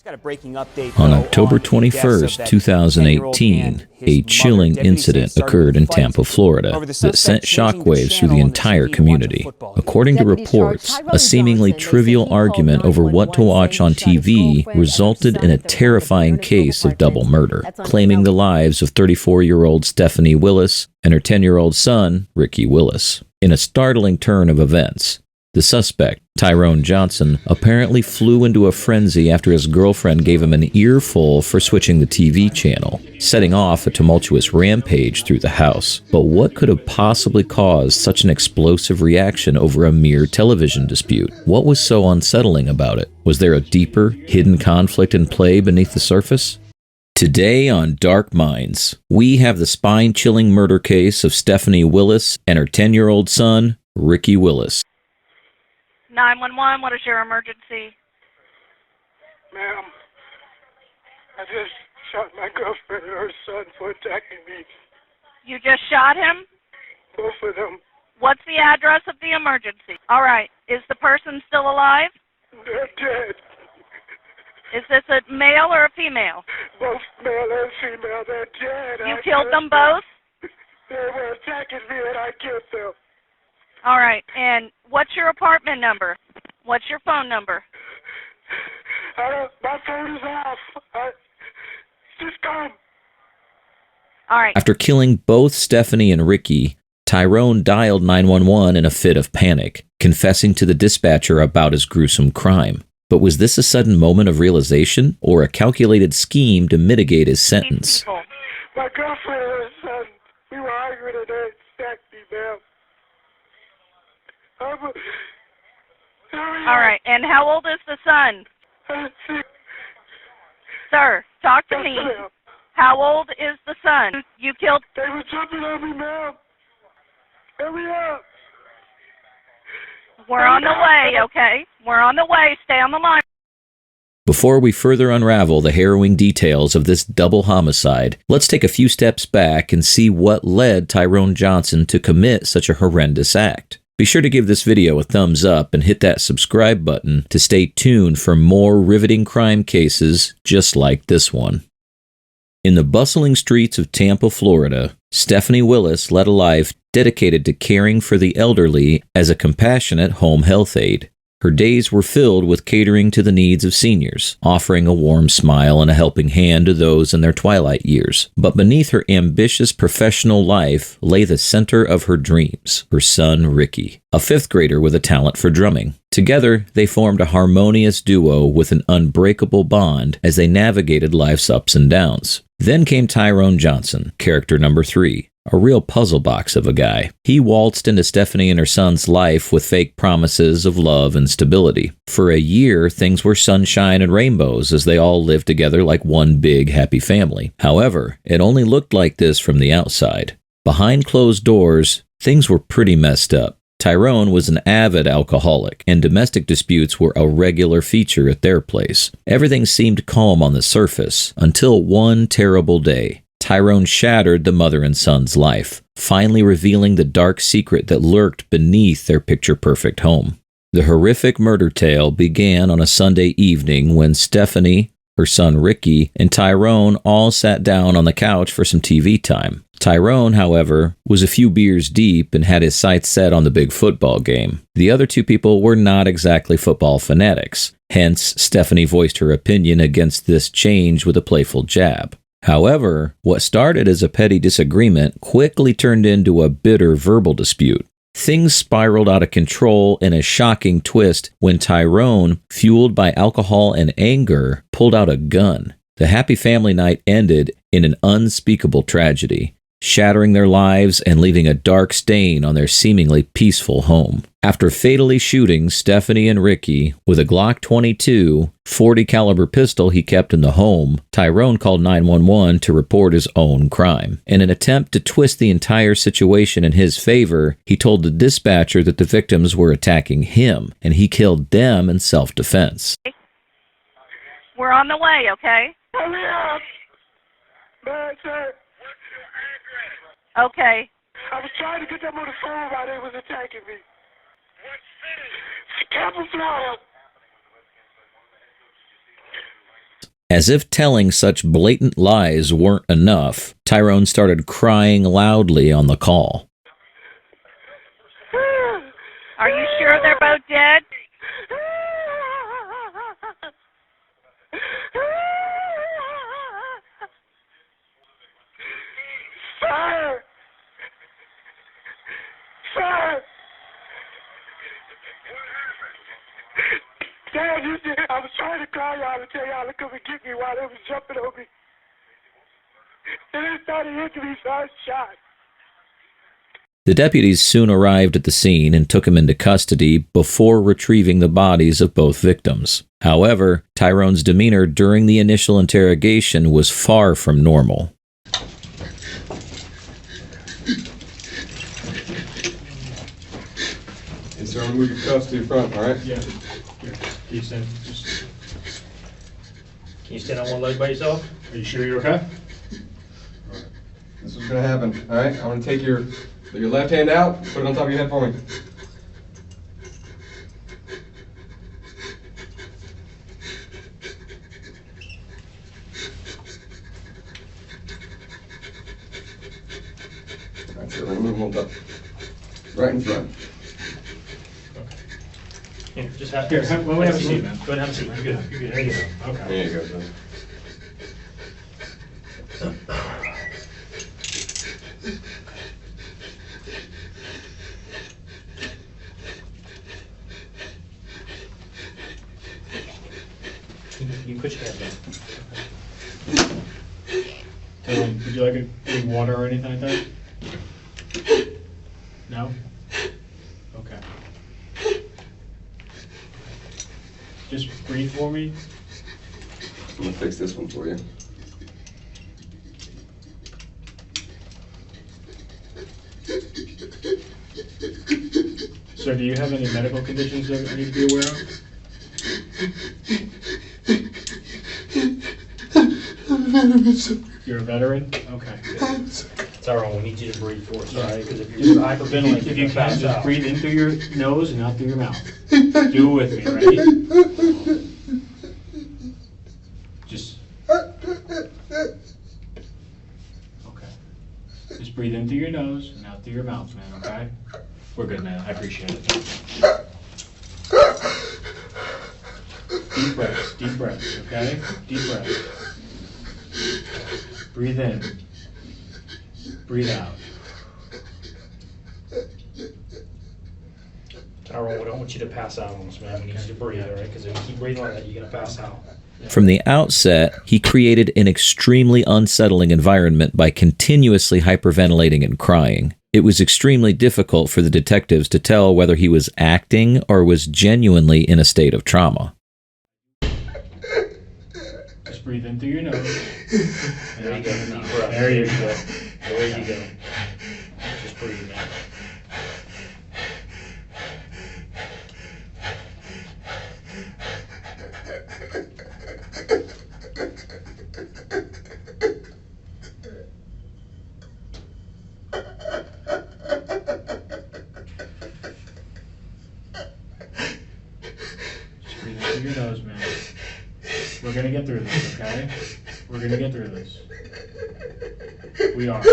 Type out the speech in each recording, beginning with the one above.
Got a breaking update, on October 21st, 2018, a chilling incident occurred in Tampa, Florida, that sent shockwaves through the entire community. According to reports, a seemingly trivial argument over what to watch on TV resulted in a terrifying case of double murder, claiming the lives of 34-year-old Stephanie Willis and her 10-year-old son, Ricky Willis. In a startling turn of events, the suspect, Tyrone Johnson, apparently flew into a frenzy after his girlfriend gave him an earful for switching the TV channel, setting off a tumultuous rampage through the house. But what could have possibly caused such an explosive reaction over a mere television dispute? What was so unsettling about it? Was there a deeper, hidden conflict in play beneath the surface? Today on Dark Minds, we have the spine-chilling murder case of Stephanie Willis and her 10-year-old son, Ricky Willis. 911, what is your emergency? Ma'am, I just shot my girlfriend and her son for attacking me. You just shot him? Both of them. What's the address of the emergency? All right. Is the person still alive? They're dead. Is this a male or a female? Both male and female. They're dead. You killed them both? They were attacking me and I killed them. All right, and what's your apartment number? What's your phone number? My phone is off. Just come. All right. After killing both Stephanie and Ricky, Tyrone dialed 911 in a fit of panic, confessing to the dispatcher about his gruesome crime. But was this a sudden moment of realization or a calculated scheme to mitigate his sentence? My girlfriend and her son, we were arguing and they attacked me, ma'am. All right, and how old is the son? 6. Sir, talk to me. How old is the son? You killed... They were jumping on me, ma'am. Hurry up. We're on the way, okay? We're on the way. Stay on the line. Before we further unravel the harrowing details of this double homicide, let's take a few steps back and see what led Tyrone Johnson to commit such a horrendous act. Be sure to give this video a thumbs up and hit that subscribe button to stay tuned for more riveting crime cases just like this one. In the bustling streets of Tampa, Florida, Stephanie Willis led a life dedicated to caring for the elderly as a compassionate home health aide. Her days were filled with catering to the needs of seniors, offering a warm smile and a helping hand to those in their twilight years. But beneath her ambitious professional life lay the center of her dreams, her son Ricky, a 5th grader with a talent for drumming. Together, they formed a harmonious duo with an unbreakable bond as they navigated life's ups and downs. Then came Tyrone Johnson, character number 3. A real puzzle box of a guy. He waltzed into Stephanie and her son's life with fake promises of love and stability. For a year, things were sunshine and rainbows as they all lived together like one big happy family. However, it only looked like this from the outside. Behind closed doors, things were pretty messed up. Tyrone was an avid alcoholic, and domestic disputes were a regular feature at their place. Everything seemed calm on the surface, until one terrible day. Tyrone shattered the mother and son's life, finally revealing the dark secret that lurked beneath their picture-perfect home. The horrific murder tale began on a Sunday evening when Stephanie, her son Ricky, and Tyrone all sat down on the couch for some TV time. Tyrone, however, was a few beers deep and had his sights set on the big football game. The other two people were not exactly football fanatics, hence Stephanie voiced her opinion against this change with a playful jab. However, what started as a petty disagreement quickly turned into a bitter verbal dispute. Things spiraled out of control in a shocking twist when Tyrone, fueled by alcohol and anger, pulled out a gun. The happy family night ended in an unspeakable tragedy, shattering their lives and leaving a dark stain on their seemingly peaceful home. After fatally shooting Stephanie and Ricky with a Glock 22 .40 caliber pistol he kept in the home, Tyrone called 911 to report his own crime. In an attempt to twist the entire situation in his favor, he told the dispatcher that the victims were attacking him and he killed them in self-defense. We're on the way, okay? Hurry up! Man, sir. Okay. I was trying to get them on the phone while they was attacking me. What city? Tampa, Florida. As if telling such blatant lies weren't enough, Tyrone started crying loudly on the call. Are you sure they're both dead? Sir! Sir! Dad, you did. I was trying to call y'all to tell y'all to come and get me while they was jumping on me. And they started hitting me, so I was shot. The deputies soon arrived at the scene and took him into custody before retrieving the bodies of both victims. However, Tyrone's demeanor during the initial interrogation was far from normal. Hey, sir, I'm gonna move your cuffs to your front, all right? Yeah. Here, can you stand? Can you stand on one leg by yourself? Are you sure you're okay? This is what's gonna happen, all right? I'm gonna take your left hand out, put it on top of your head for me. That's it, we're gonna move them on top. Right in front. Here, just have a seat, man. Go ahead and have a seat. You're good. You're good. There you go. Okay. There you go, sir. You put your hand down. Would you like any water or anything like that? No? Okay. Just breathe for me. I'm gonna fix this one for you. Sir, do you have any medical conditions that I need to be aware of? You're a veteran? Okay. Tyrone, we need you to breathe for us, all right? Because if Just you're hyperventilating, if you can, pass just out. breathe in through your nose and out through your mouth. Do it with me, ready? Just. Okay. Just breathe in through your nose and out through your mouth, man, okay? We're good, man. I appreciate it. Deep breaths, okay? Deep breaths. Breathe in. Breathe out. Tyrone, we don't want you to pass out on us, man. We need you to breathe, all right? Because if you keep breathing like that, you're going to pass out. From the outset, he created an extremely unsettling environment by continuously hyperventilating and crying. It was extremely difficult for the detectives to tell whether he was acting or was genuinely in a state of trauma. Just breathe in through your nose. There you go. Deep breath. There you go. There you go. Just breathe, man. Just breathe in through your nose, man. We're gonna get through this, okay? We're gonna get through this. We are.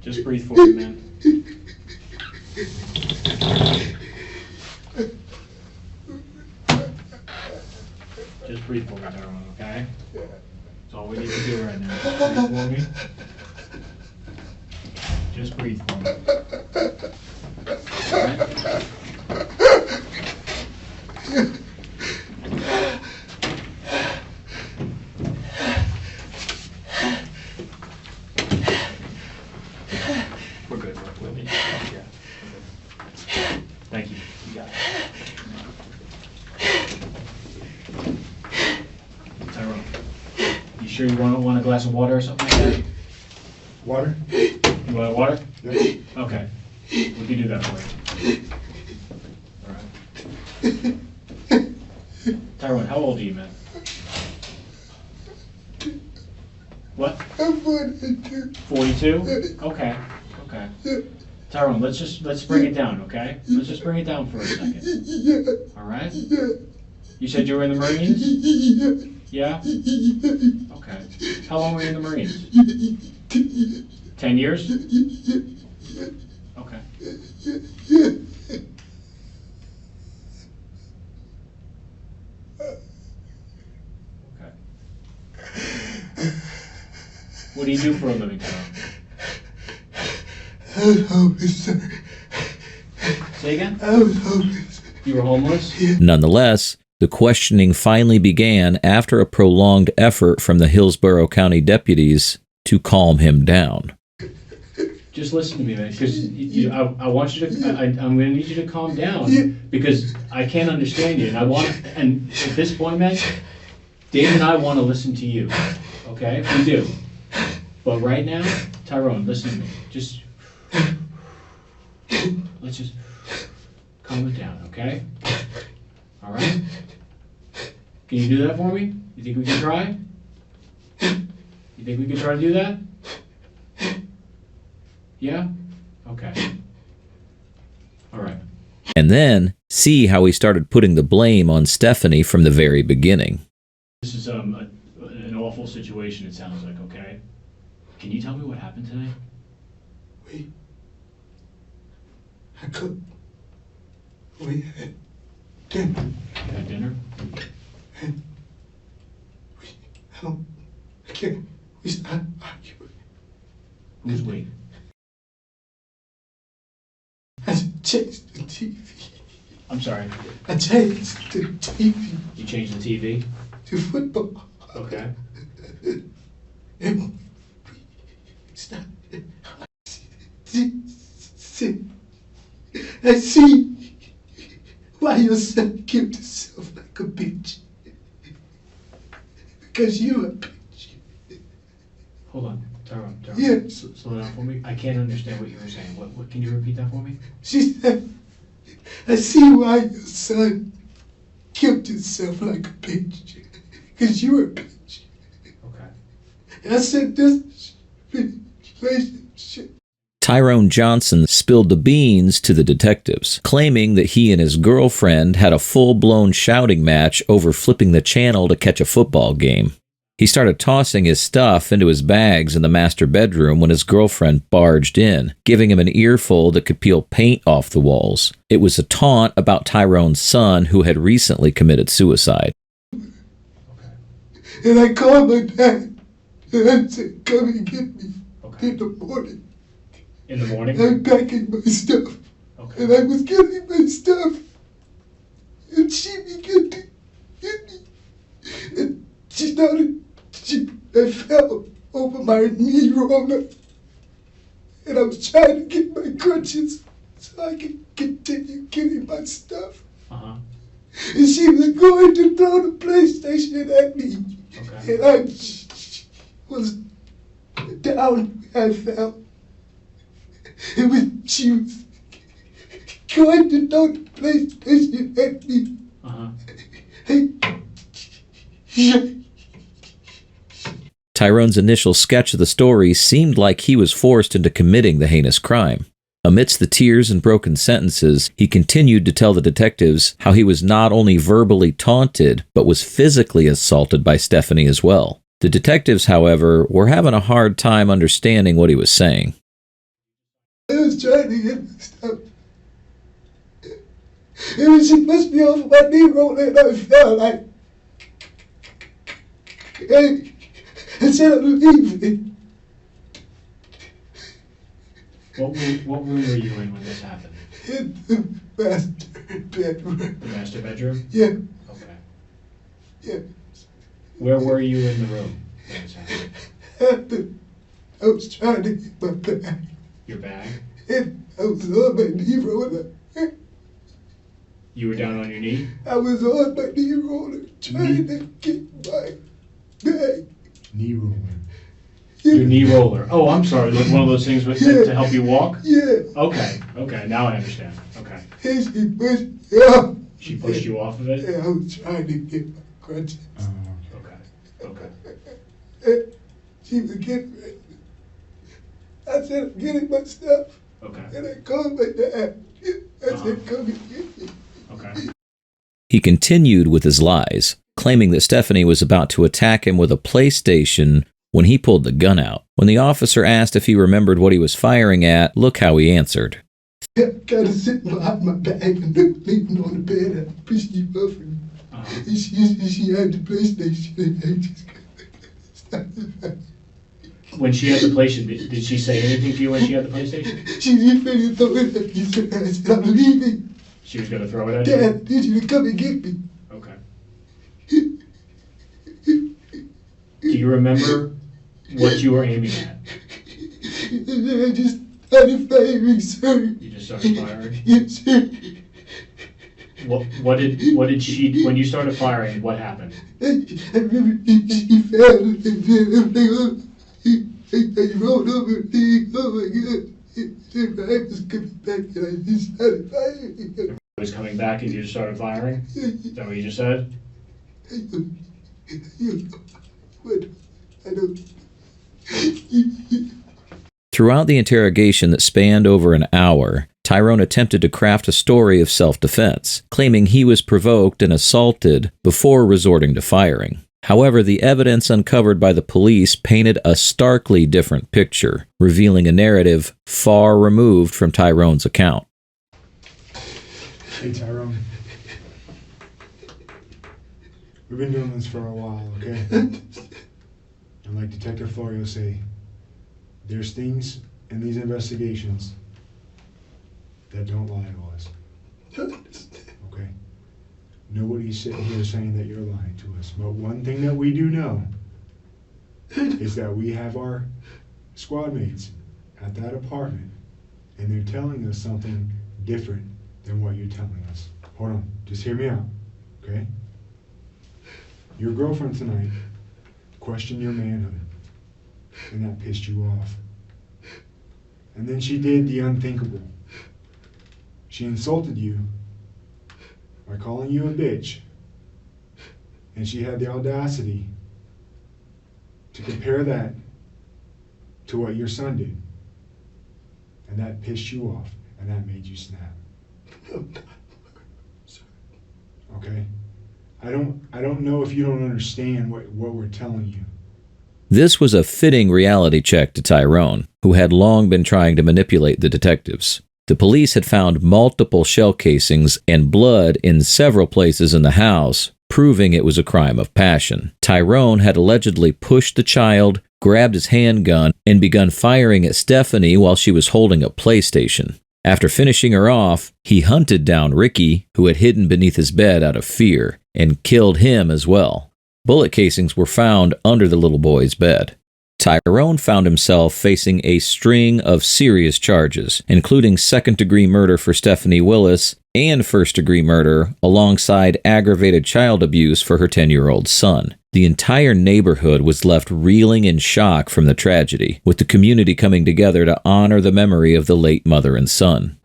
Just breathe for me, man. Just breathe for me, Tyrone, okay? That's all we need to do right now. Just breathe for me. Just breathe for me. Alright? We're good. We're good. Yeah. Thank you. You got it. Tyrone, you sure you want a glass of water or something like that? Water? You want water? Yeah. Okay. We can do that for you. All right. Tyrone, how old are you, man? What? I'm 42. 42? Okay. Okay. Tyrone, let's bring it down, okay? Let's just bring it down for a second. Yeah. All right? Yeah. You said you were in the Marines? Yeah. Yeah? Okay. How long were you in the Marines? 10 years? Okay. Okay. What do you do for a living, Tyrone? I was homeless, sir. Say again? I was homeless. You were homeless? Nonetheless, the questioning finally began after a prolonged effort from the Hillsborough County deputies to calm him down. Just listen to me, man, because I want you to. I'm going to need you to calm down because I can't understand you, and and at this point, man, Dave and I want to listen to you. Okay, we do. But right now, Tyrone, listen to me. Let's just calm it down, okay? All right. Can you do that for me? You think we can try? You think we can try to do that? Yeah? Okay. All right. And then see how he started putting the blame on Stephanie from the very beginning. This is an awful situation, it sounds like, okay? Can you tell me what happened today? I cooked. We had dinner. You had dinner? And I can't. We started arguing. Who's we? I changed the TV. I'm sorry. I changed the TV You changed the TV? to football. Okay. And we started. I see why your son killed himself like a bitch. Because you're a bitch. Hold on. Tyrone. Yeah. Slow down for me. I can't understand what you were saying. What can you repeat that for me? She said, I see why your son killed himself like a bitch. Because you're a bitch. Okay. And I said, this relationship. Tyrone Johnson spilled the beans to the detectives, claiming that he and his girlfriend had a full-blown shouting match over flipping the channel to catch a football game. He started tossing his stuff into his bags in the master bedroom when his girlfriend barged in, giving him an earful that could peel paint off the walls. It was a taunt about Tyrone's son, who had recently committed suicide. And I called my dad, and I said, come and get me Okay. in the morning. In the morning? I'm packing my stuff, Okay. and I was getting my stuff, and she began to hit me, and I fell over my knee roller, and I was trying to get my crutches so I could continue getting my stuff, Uh-huh. and she was going to throw the PlayStation at me, Okay. and I was down where I fell. And when she was going to throw the PlayStation at me, Uh-huh. Tyrone's initial sketch of the story seemed like he was forced into committing the heinous crime. Amidst the tears and broken sentences, he continued to tell the detectives how he was not only verbally taunted, but was physically assaulted by Stephanie as well. The detectives, however, were having a hard time understanding what he was saying. I was trying to get my stuff. And when she pushed me off my knee roller and I fell, like, hey, I said I'm leaving. What room were you in when this happened? In the master bedroom. The master bedroom? Yeah, Okay. yeah. Where were you in the room when this happened? I was trying to get my bag. Your bag? And I was on my knee roller. You were down on your knee? I was on my knee roller trying to get my bag. Knee roller. Your knee roller. Oh, I'm sorry. Like one of those things with, Yeah. to help you walk? Yeah. Okay. Okay. Now I understand. Okay. And she pushed me off. She pushed you off of it? Yeah, I was trying to get my crutches. Okay. Okay. And she was getting ready. I said, I'm getting my stuff. Okay. And I called my dad. I said, come and get me. Okay. He continued with his lies, claiming that Stephanie was about to attack him with a PlayStation when he pulled the gun out. When the officer asked if he remembered what he was firing at, look how he answered. I gotta sit behind my back and look leaning on the bed and pushed you off. And she had the PlayStation and I just started. When she had the PlayStation, did she say anything to you when she had the PlayStation? She just ready to throw it at me, sir. I said, I'm leaving. She was going to throw it at you? Dad, I need you to come and get me. Okay. Do you remember what you were aiming at? I just started firing, sir. You just started firing? Yes, sir. What did she, when you started firing, what happened? I remember she fell and then I rolled over and think, oh my God. I was coming back and I just started firing. It was coming back and you just started firing? Is that what you just said? I don't. Throughout the interrogation that spanned over an hour, Tyrone attempted to craft a story of self-defense, claiming he was provoked and assaulted before resorting to firing. However, the evidence uncovered by the police painted a starkly different picture, revealing a narrative far removed from Tyrone's account. Hey Tyrone. We've been doing this for a while, okay? And like Detective FOIA say, there's things in these investigations that don't lie to us. Okay? Nobody's sitting here saying that you're lying to us. But one thing that we do know is that we have our squad mates at that apartment and they're telling us something different than what you're telling us. Hold on, just hear me out, okay? Your girlfriend tonight questioned your manhood and that pissed you off. And then she did the unthinkable. She insulted you by calling you a bitch. And she had the audacity to compare that to what your son did. And that pissed you off, and that made you snap. Okay? I don't know if you don't understand what we're telling you. This was a fitting reality check to Tyrone, who had long been trying to manipulate the detectives. The police had found multiple shell casings and blood in several places in the house, proving it was a crime of passion. Tyrone had allegedly pushed the child, grabbed his handgun, and begun firing at Stephanie while she was holding a PlayStation. After finishing her off, he hunted down Ricky, who had hidden beneath his bed out of fear, and killed him as well. Bullet casings were found under the little boy's bed. Tyrone found himself facing a string of serious charges, including second-degree murder for Stephanie Willis and first-degree murder alongside aggravated child abuse for her 10-year-old son. The entire neighborhood was left reeling in shock from the tragedy, with the community coming together to honor the memory of the late mother and son.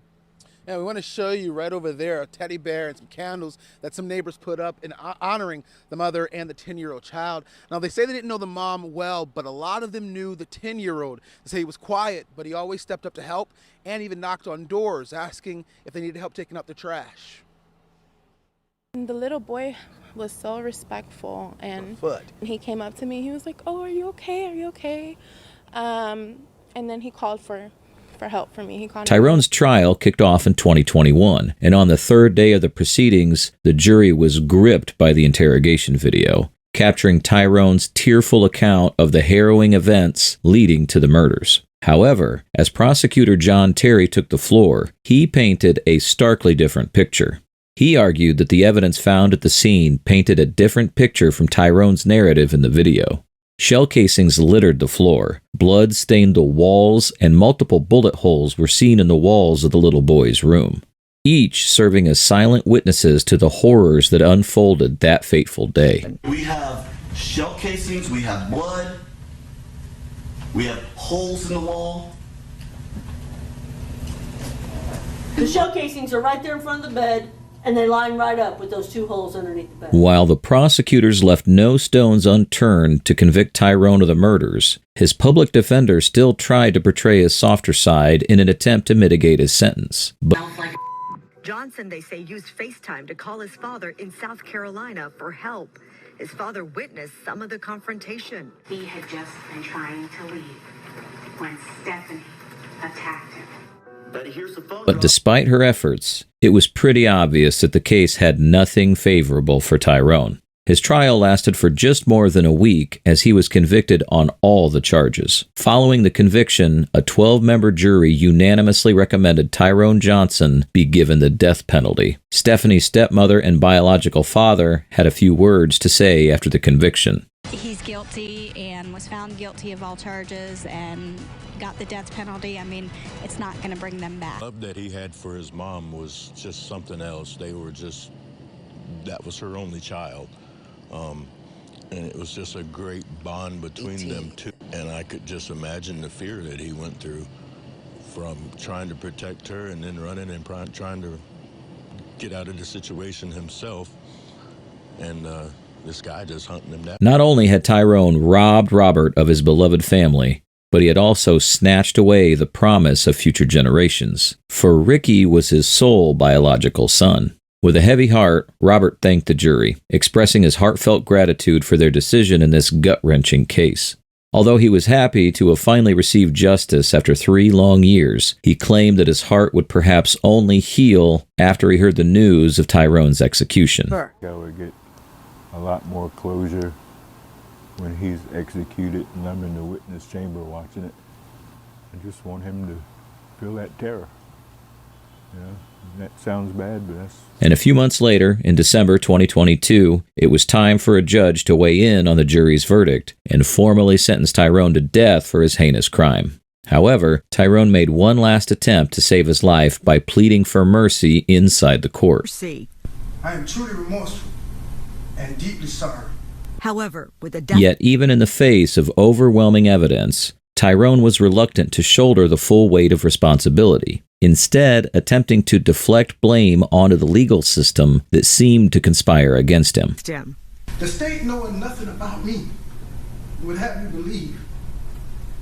And we want to show you right over there a teddy bear and some candles that some neighbors put up in honoring the mother and the 10-year-old child. Now, they say they didn't know the mom well, but a lot of them knew the 10-year-old. They say he was quiet, but he always stepped up to help and even knocked on doors asking if they needed help taking out the trash. The little boy was so respectful, and he came up to me. He was like, "Oh, are you okay? Are you okay?" And then he called for help for me. Tyrone's trial kicked off in 2021, and on the third day of the proceedings, the jury was gripped by the interrogation video, capturing Tyrone's tearful account of the harrowing events leading to the murders. However, as prosecutor John Terry took the floor, he painted a starkly different picture. He argued that the evidence found at the scene painted a different picture from Tyrone's narrative in the video. Shell casings littered the floor, blood stained the walls, and multiple bullet holes were seen in the walls of the little boy's room, each serving as silent witnesses to the horrors that unfolded that fateful day. We have shell casings, we have blood, we have holes in the wall. The shell casings are right there in front of the bed. And they line right up with those 2 holes underneath the bed. While the prosecutors left no stones unturned to convict Tyrone of the murders, his public defender still tried to portray his softer side in an attempt to mitigate his sentence. Johnson, they say, used FaceTime to call his father in South Carolina for help. His father witnessed some of the confrontation. He had just been trying to leave when Stephanie attacked him. But despite her efforts, it was pretty obvious that the case had nothing favorable for Tyrone. His trial lasted for just more than a week as he was convicted on all the charges. Following the conviction, a 12-member jury unanimously recommended Tyrone Johnson be given the death penalty. Stephanie's stepmother and biological father had a few words to say after the conviction. He's guilty and was found guilty of all charges and got the death penalty. I mean, it's not going to bring them back. The love that he had for his mom was just something else. That was her only child. And it was just a great bond between them two. And I could just imagine the fear that he went through from trying to protect her and then running and trying to get out of the situation himself. And this guy just hunting him down. Not only had Tyrone robbed Robert of his beloved family, but he had also snatched away the promise of future generations. For Ricky was his sole biological son. With a heavy heart, Robert thanked the jury, expressing his heartfelt gratitude for their decision in this gut-wrenching case. Although he was happy to have finally received justice after 3 long years, he claimed that his heart would perhaps only heal after he heard the news of Tyrone's execution. I would get a lot more closure when he's executed and I'm in the witness chamber watching it. I just want him to feel that terror. You know, that sounds bad, but that's... And a few months later, in December 2022, it was time for a judge to weigh in on the jury's verdict and formally sentence Tyrone to death for his heinous crime. However, Tyrone made one last attempt to save his life by pleading for mercy inside the court. I am truly remorseful and deeply sorry. However, with the death... Yet even in the face of overwhelming evidence, Tyrone was reluctant to shoulder the full weight of responsibility, instead attempting to deflect blame onto the legal system that seemed to conspire against him. The state, knowing nothing about me, would have you believe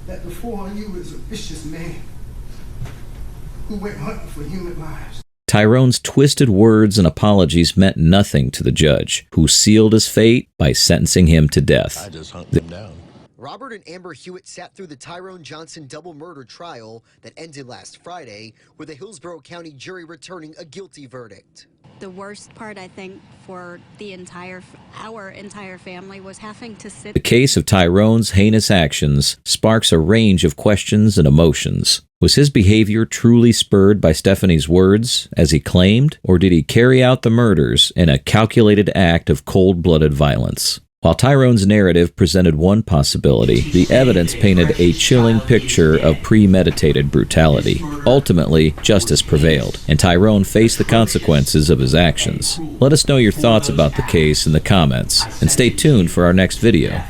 that before you was a vicious man who went hunting for human lives. Tyrone's twisted words and apologies meant nothing to the judge, who sealed his fate by sentencing him to death. I just hunted him down. Robert and Amber Hewitt sat through the Tyrone Johnson double murder trial that ended last Friday, with a Hillsborough County jury returning a guilty verdict. The worst part, I think, for our entire family was having to sit... The case of Tyrone's heinous actions sparks a range of questions and emotions. Was his behavior truly spurred by Stephanie's words, as he claimed, or did he carry out the murders in a calculated act of cold-blooded violence? While Tyrone's narrative presented one possibility, the evidence painted a chilling picture of premeditated brutality. Ultimately, justice prevailed, and Tyrone faced the consequences of his actions. Let us know your thoughts about the case in the comments, and stay tuned for our next video.